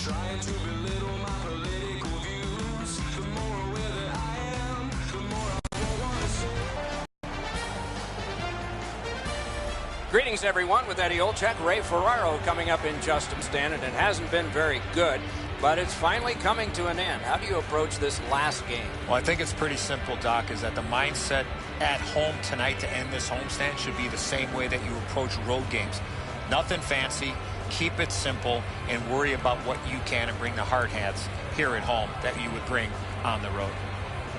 Trying to belittle my political views. The more aware that I am, the more I won't want to say. Greetings, everyone, with Eddie Olczyk. Ray Ferraro coming up in just a stand, and it hasn't been very good, but it's finally coming to an end. How do you approach this last game? Well, I think it's pretty simple, Doc, is that the mindset at home tonight to end this homestand should be the same way that you approach road games. Nothing fancy, keep it simple, and worry about what you can and bring the hard hats here at home that you would bring on the road.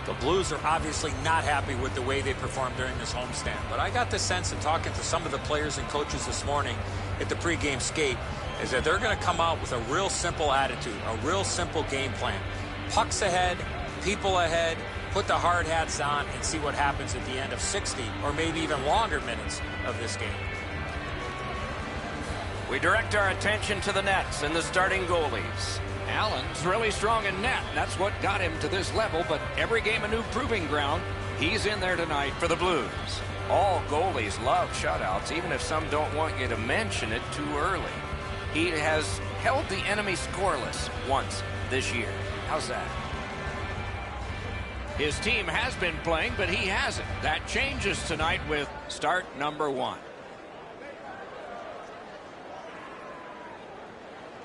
The Blues are obviously not happy with the way they performed during this homestand, but I got the sense in talking to some of the players and coaches this morning at the pregame skate is that they're going to come out with a real simple attitude, a real simple game plan. Pucks ahead, people ahead, put the hard hats on, and see what happens at the end of 60 or maybe even longer minutes of this game. We direct our attention to the nets and the starting goalies. Allen's really strong in net. That's what got him to this level, but every game a new proving ground. He's in there tonight for the Blues. All goalies love shutouts, even if some don't want you to mention it too early. He has held the enemy scoreless once this year. How's that? His team has been playing, but he hasn't. That changes tonight with start number 1.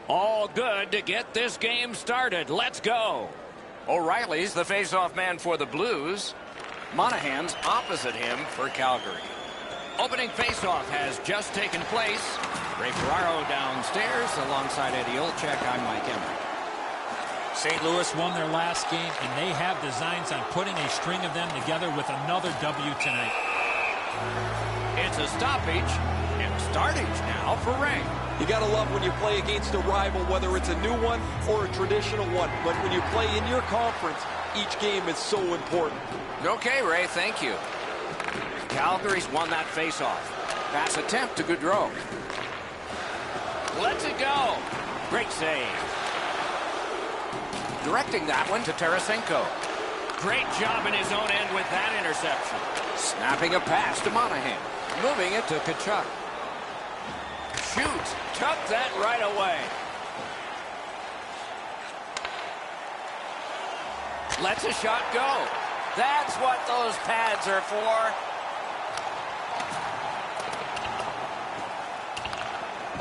All good to get this game started. Let's go. O'Reilly's the face-off man for the Blues. Monahan's opposite him for Calgary. Opening face-off has just taken place. Ray Ferraro downstairs alongside Eddie Olczyk. I'm Mike Emmerich. St. Louis won their last game, and they have designs on putting a string of them together with another W tonight. It's a stoppage and startage now for Ray. You got to love when you play against a rival, whether it's a new one or a traditional one. But when you play in your conference, each game is so important. Okay, Ray, thank you. Calgary's won that faceoff. Pass attempt to Gaudreau. Lets it go. Great save. Directing that one to Tarasenko. Great job in his own end with that interception. Snapping a pass to Monahan. Moving it to Tkachuk. Shoots. Took that right away. Lets a shot go. That's what those pads are for.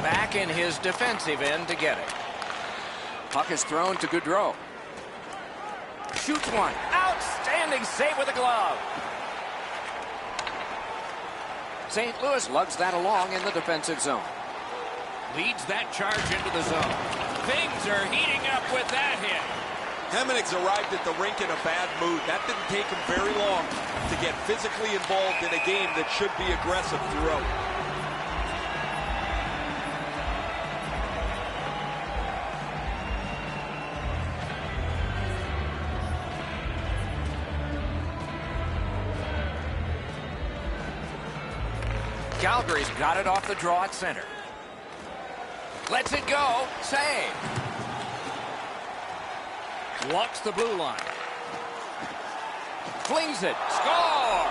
Back in his defensive end to get it. Puck is thrown to Gaudreau. Shoots one. Outstanding save with a glove. St. Louis lugs that along in the defensive zone. Leads that charge into the zone. Things are heating up with that hit. Hemenick's arrived at the rink in a bad mood. That didn't take him very long to get physically involved in a game that should be aggressive throughout. Calgary's got it off the draw at center. Lets it go. Save. Walks the blue line. Flings it. Score!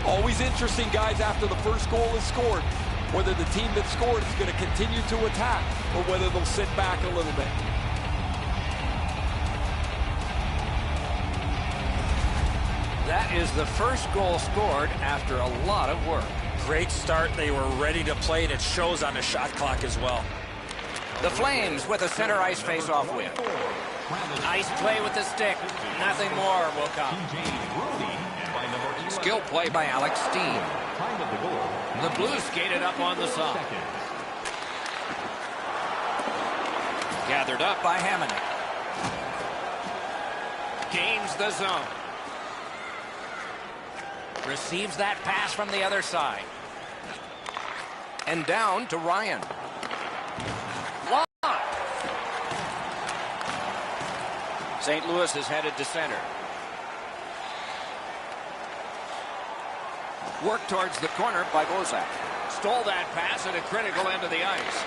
Always interesting, guys, after the first goal is scored, whether the team that scored is going to continue to attack or whether they'll sit back a little bit. That is the first goal scored after a lot of work. Great start. They were ready to play, and it shows on the shot clock as well. The Flames with a center ice face-off win. Nice play with the stick. Nothing more will come. Skill play by Alex Steen. The Blues skated up on the side. Gathered up by Hamonic. Gains the zone. Receives that pass from the other side. And down to Ryan. Lock. St. Louis is headed to center. Work towards the corner by Bozak. Stole that pass at a critical end of the ice.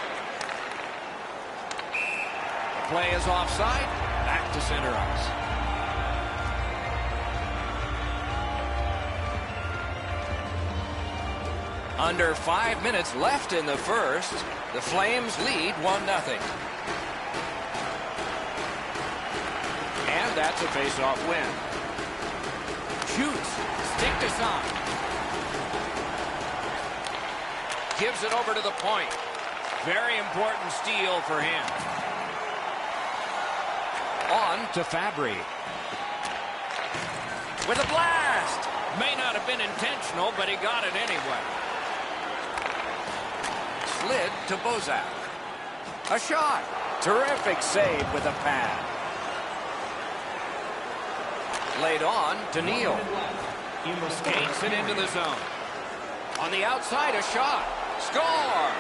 The play is offside. Back to center ice. Under 5 minutes left in the first. The Flames lead 1-0. And that's a face-off win. Shoots. Stick to Son. Gives it over to the point. Very important steal for him. On to Fabry. With a blast. May not have been intentional, but he got it anyway. Slid to Bozak. A shot. Terrific save with a pad. Laid on to Neal. Skates it into the zone. On the outside, a shot. Score!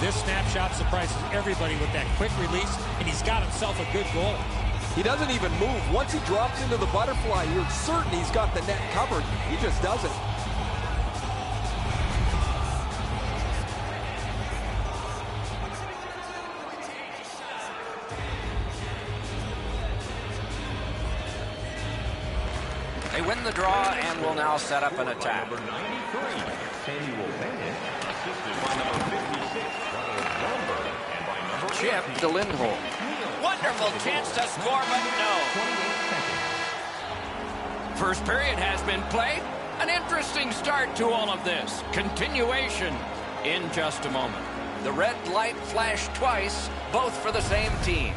This snapshot surprises everybody with that quick release, and he's got himself a good goal. He doesn't even move. Once he drops into the butterfly, you're certain he's got the net covered. He just doesn't. They win the draw and will now set up an attack. Chip to Lindholm. Wonderful chance to score, but no. First period has been played. An interesting start to all of this. Continuation in just a moment. The red light flashed twice, both for the same team.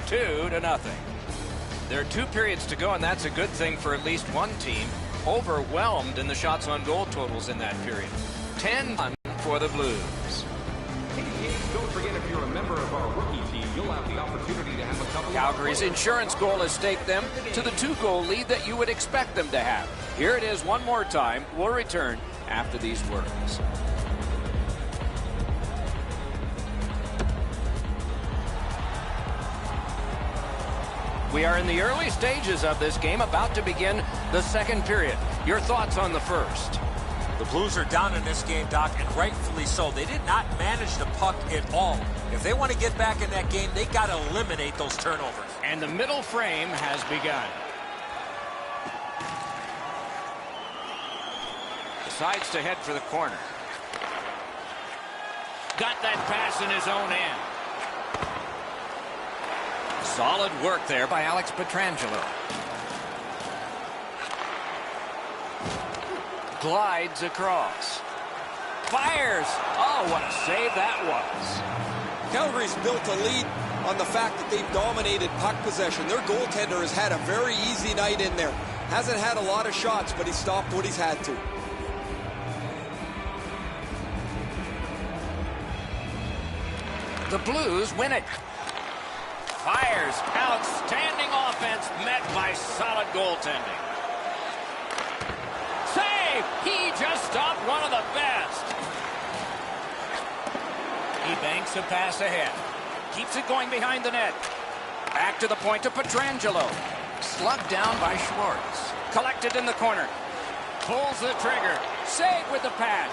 2-0. There are 2 periods to go, and that's a good thing for at least one team. Overwhelmed in the shots on goal totals in that period. 10-1 for the Blues. Don't forget, if you're a member of our rookie team, you'll have the opportunity to have a couple. Calgary's insurance goal has staked them to the 2-goal lead that you would expect them to have. Here it is one more time. We'll return after these words. We are in the early stages of this game, about to begin the second period. Your thoughts on the first? The Blues are down in this game, Doc, and rightfully so. They did not manage the puck at all. If they want to get back in that game, they got to eliminate those turnovers. And the middle frame has begun. Decides to head for the corner. Got that pass in his own end. Solid work there by Alex Pietrangelo. Glides across. Fires. Oh, what a save that was. Calgary's built a lead on the fact that they've dominated puck possession. Their goaltender has had a very easy night in there. Hasn't had a lot of shots, but he's stopped what he's had to. The Blues win it. Fires. Outstanding offense met by solid goaltending. Save! He just stopped one of the best. He banks a pass ahead. Keeps it going behind the net. Back to the point to Pietrangelo. Slugged down by Schwartz. Collected in the corner. Pulls the trigger. Save with the pad.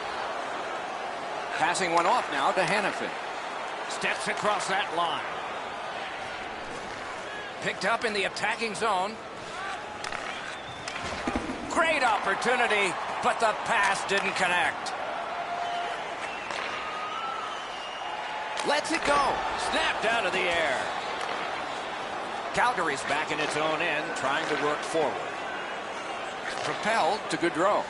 Passing one off now to Hanifin. Steps across that line. Picked up in the attacking zone. Great opportunity, but the pass didn't connect. Lets it go. Snapped out of the air. Calgary's back in its own end, trying to work forward. Propelled to Gaudreau.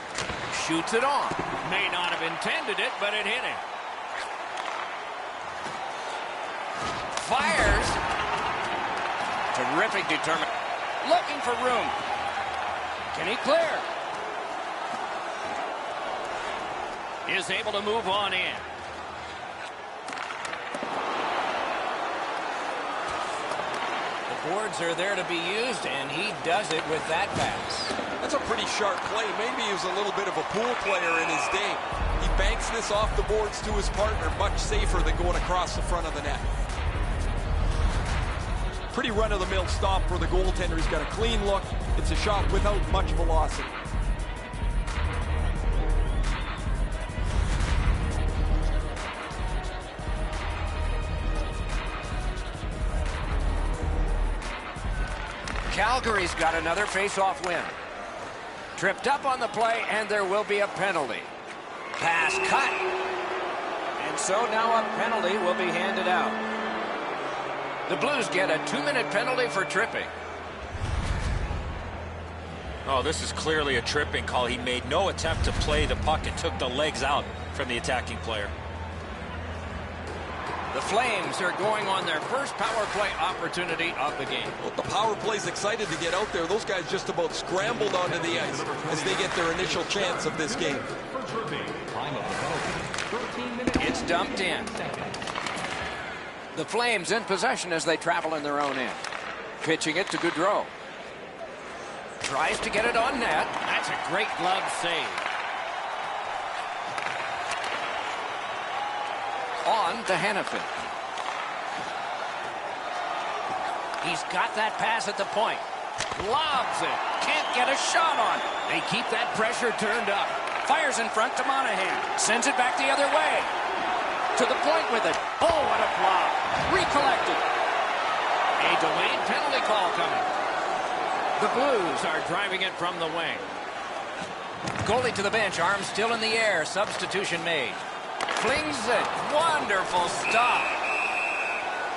Shoots it on. May not have intended it, but it hit him. Fires. Terrific determination. Looking for room. Can he clear? Is able to move on in. The Boards are there to be used, and he does it with that pass. That's a pretty sharp play. Maybe he was a little bit of a pool player in his day. He banks this off the boards to his partner, much safer than going across the front of the net. Pretty run-of-the-mill stop for the goaltender. He's got a clean look. It's a shot without much velocity. Calgary's got another face-off win. Tripped up on the play, and there will be a penalty. Pass cut. And so now a penalty will be handed out. The Blues get a 2-minute penalty for tripping. Oh, this is clearly a tripping call. He made no attempt to play the puck and took the legs out from the attacking player. The Flames are going on their first power play opportunity of the game. Well, the power play's excited to get out there. Those guys just about scrambled onto the ice as they get their initial chance of this game. It's dumped in. The Flames in possession as they travel in their own end. Pitching it to Gaudreau. Tries to get it on net. That's a great glove save. On to Hannafin. He's got that pass at the point. Lobs it. Can't get a shot on. They keep that pressure turned up. Fires in front to Monahan. Sends it back the other way. To the point with it. Oh, what a flop. Recollected. A delayed penalty call coming. The Blues are driving it from the wing. Goalie to the bench. Arms still in the air. Substitution made. Flings it. Wonderful stop.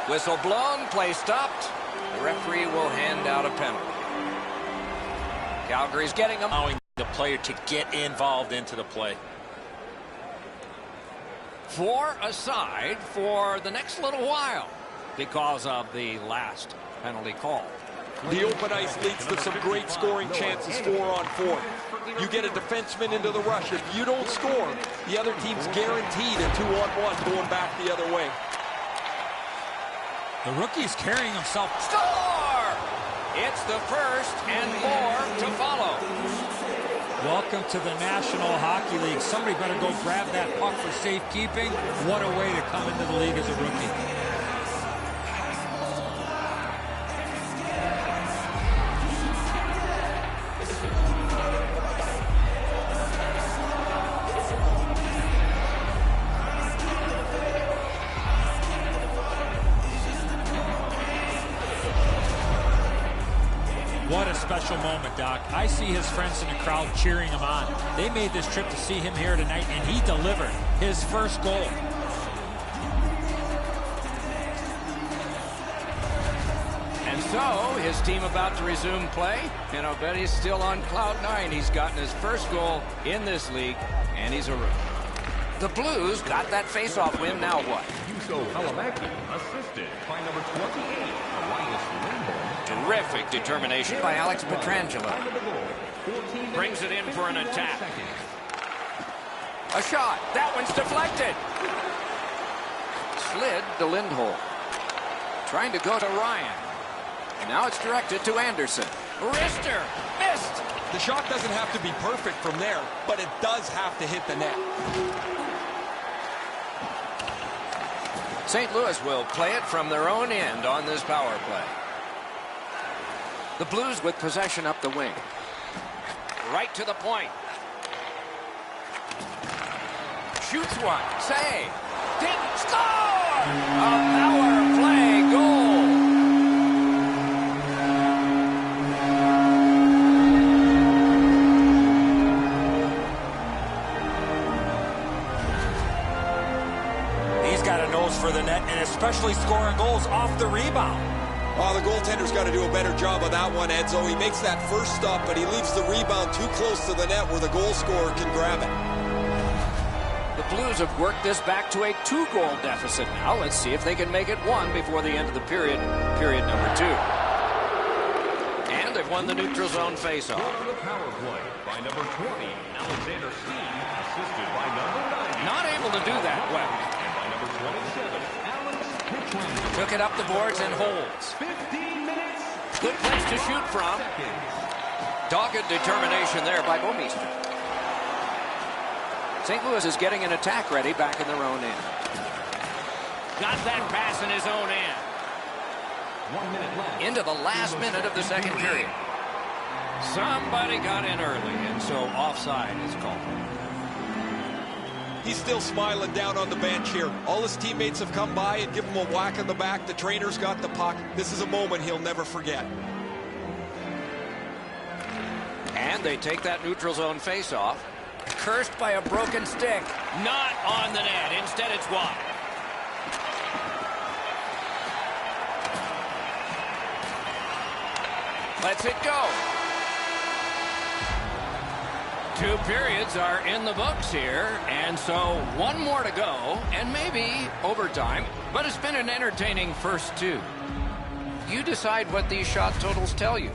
Whistle blown. Play stopped. The referee will hand out a penalty. Calgary's getting them. Allowing the player to get involved into the play. 4 aside for the next little while because of the last penalty call. The open ice leads to some great scoring chances 4-on-4. You get a defenseman into the rush. If you don't score, the other team's guaranteed a 2-on-1 going back the other way. The rookie's carrying himself. Score! It's the first and more to follow. Welcome to the National Hockey League. Somebody better go grab that puck for safekeeping. What a way to come into the league as a rookie. What a special moment, Doc. I see his friends in the crowd cheering him on. They made this trip to see him here tonight, and he delivered his first goal. And so, his team about to resume play, and I'll bet he's still on cloud 9. He's gotten his first goal in this league, and he's a rookie. The Blues got that face-off win. Now what? Juuso Halamaki, assisted by number 28, Elias Lindholm. Terrific determination by Alex Pietrangelo. Brings it in for an attack. A shot. That one's deflected. Slid to Lindholm. Trying to go to Ryan. And now it's directed to Anderson. Wrister. Missed. The shot doesn't have to be perfect from there, but it does have to hit the net. St. Louis will play it from their own end on this power play. The Blues with possession up the wing. Right to the point. Shoots one. Save. Didn't score! A power play goal. He's got a nose for the net, and especially scoring goals off the rebound. Oh, the goaltender's got to do a better job of that one, Edzo. He makes that first stop, but he leaves the rebound too close to the net where the goal scorer can grab it. The Blues have worked this back to a 2-goal deficit now. Let's see if they can make it 1 before the end of the period number 2. And they've won the neutral zone faceoff. On the power play by number 20, Alexander Steen, assisted by number 90. Not able to do that well. And by number 27, Alex Pietrangelo. Took it up the boards and holds. 15 minutes Good place to shoot from. Dogged determination there by Bomeister. St. Louis is getting an attack ready back in their own end. Got that pass in his own end. 1 minute left. Into the last minute of the second period. Somebody got in early, and so offside is called. He's still smiling down on the bench here. All his teammates have come by and given him a whack on the back. The trainer's got the puck. This is a moment he'll never forget. And they take that neutral zone face-off. Cursed by a broken stick. Not on the net. Instead, it's wide. Lets it go. 2 periods are in the books here, and so 1 more to go, and maybe overtime, but it's been an entertaining first 2. You decide what these shot totals tell you.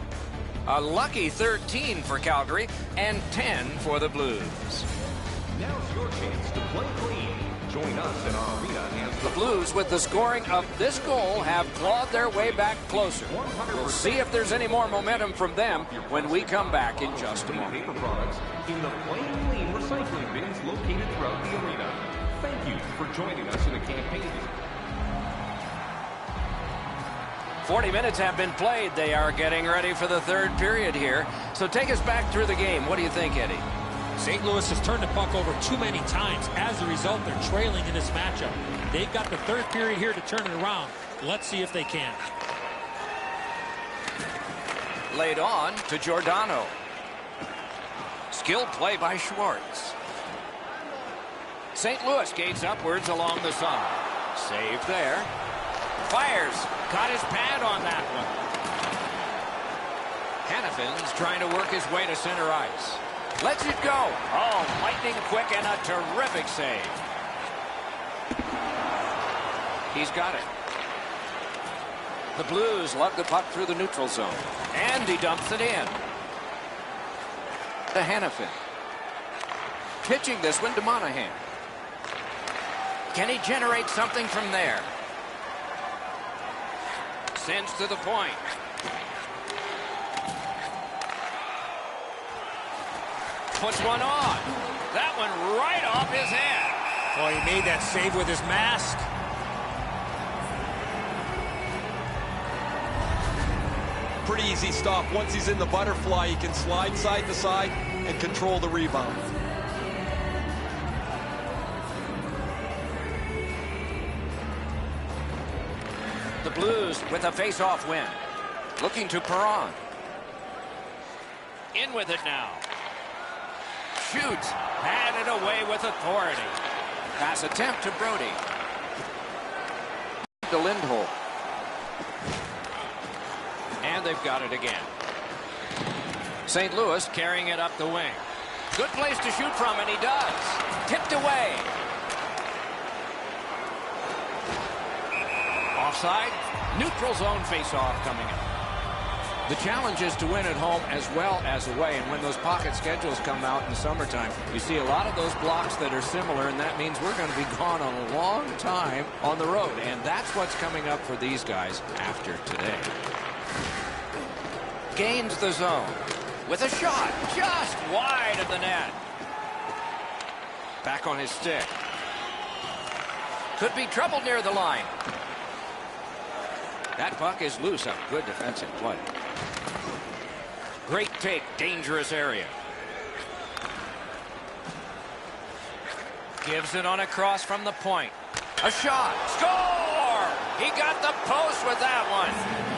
A lucky 13 for Calgary and 10 for the Blues. Now's your chance to play clean. Join us in our arena and The Blues, with the scoring of this goal, have clawed their way back closer. We'll see if there's any more momentum from them when we come back in just a moment. paper products in the Play Clean recycling bins located throughout the arena. Thank you for joining us in the campaign. 40 minutes have been played. They are getting ready for the third period here. So take us back through the game. What do you think, Eddie? St. Louis has turned the puck over too many times. As a result, they're trailing in this matchup. They've got the third period here to turn it around. Let's see if they can. Laid on to Giordano. Skilled play by Schwartz. St. Louis gates upwards along the side. Save there. Fires. Got his pad on that one. Hannafin's trying to work his way to center ice. Lets it go. Oh, lightning quick and a terrific save. He's got it. The Blues lug the puck through the neutral zone. And he dumps it in. To Hannafin. Pitching this one to Monahan. Can he generate something from there? Sends to the point. Puts one on. That one right off his head. Oh, he made that save with his mask. Pretty easy stop. Once he's in the butterfly, he can slide side to side and control the rebound. The Blues with a face-off win. Looking to Perron. In with it now. Shoots. Had it away with authority. Pass attempt to Brody. To Lindholm. And they've got it again. St. Louis carrying it up the wing. Good place to shoot from, and he does. Tipped away. Offside. Neutral zone face-off coming up. The challenge is to win at home as well as away, and when those pocket schedules come out in the summertime, you see a lot of those blocks that are similar, and that means we're going to be gone on a long time on the road, and that's what's coming up for these guys after today. Gains the zone with a shot just wide of the net. Back on his stick. Could be trouble near the line. That puck is loose. A good defensive play. Great take. Dangerous area. Gives it on a cross from the point. A shot. Score! He got the post with that one.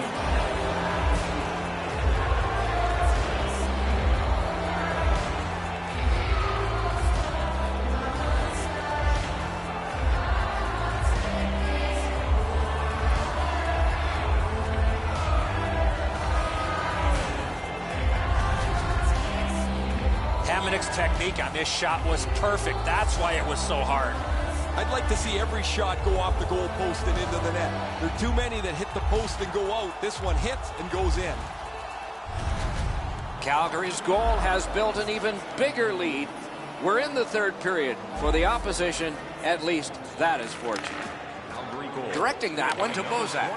Hamannik's technique on this shot was perfect. That's why it was so hard. I'd like to see every shot go off the goal post and into the net. There are too many that hit the post and go out. This one hits and goes in. Calgary's goal has built an even bigger lead. We're in the third period. For the opposition, at least that is fortunate. Directing that one to Bozak.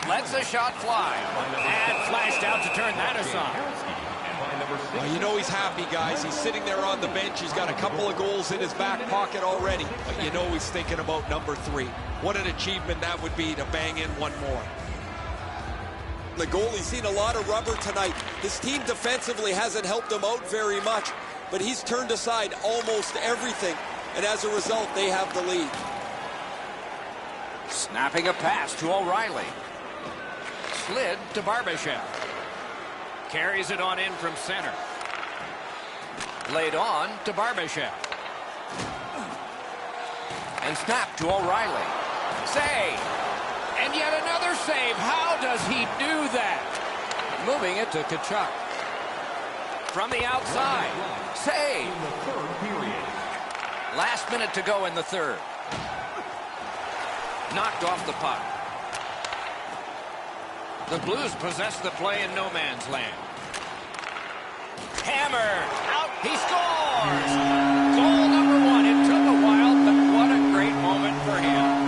Lets the shot fly. And flashed out to turn that aside. Well, you know he's happy, guys. He's sitting there on the bench. He's got a couple of goals in his back pocket already. But you know he's thinking about number 3. What an achievement that would be to bang in one more. The goalie's seen a lot of rubber tonight. His team defensively hasn't helped him out very much, but he's turned aside almost everything, and as a result, they have the lead. Snapping a pass to O'Reilly. Slid to Barbashev. Carries it on in from center. Laid on to Barbashev. And snapped to O'Reilly. Save. And yet another save. How does he do that? Moving it to Tkachuk. From the outside. Save. Last minute to go in the third. Knocked off the puck. The Blues possess the play in no man's land. Hammer. Out. He scores. Goal number 1. It took a while, but what a great moment for him.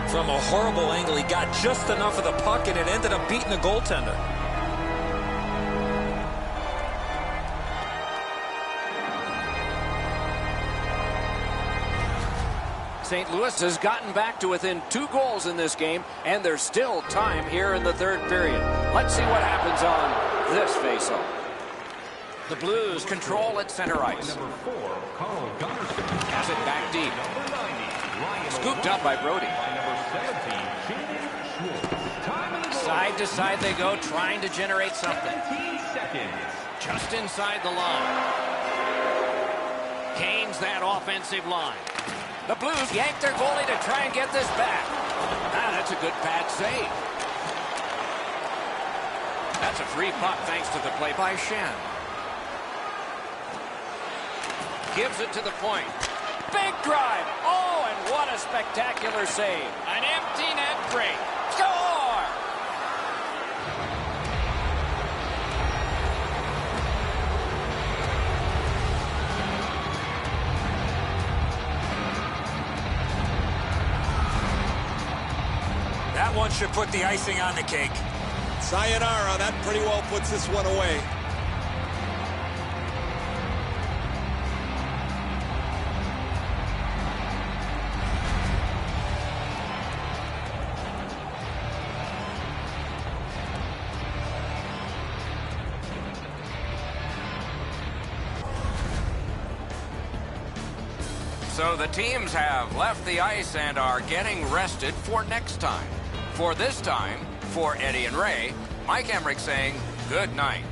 From a horrible angle, he got just enough of the puck, and it ended up beating the goaltender. St. Louis has gotten back to within 2 goals in this game, and there's still time here in the third period. Let's see what happens on this faceoff. The Blues control at center ice. Has it back deep. Scooped up by Brody. Side to side they go, trying to generate something. Just inside the line. Kane's that offensive line. The Blues yank their goalie to try and get this back. That's a good pad save. That's a free puck thanks to the play by Shen. Gives it to the point. Big drive. Oh, and what a spectacular save. An empty net break. Score! That one should put the icing on the cake. Sayonara, that pretty well puts this one away. So the teams have left the ice and are getting rested for next time. For this time, for Eddie and Ray, Mike Emmerich saying good night.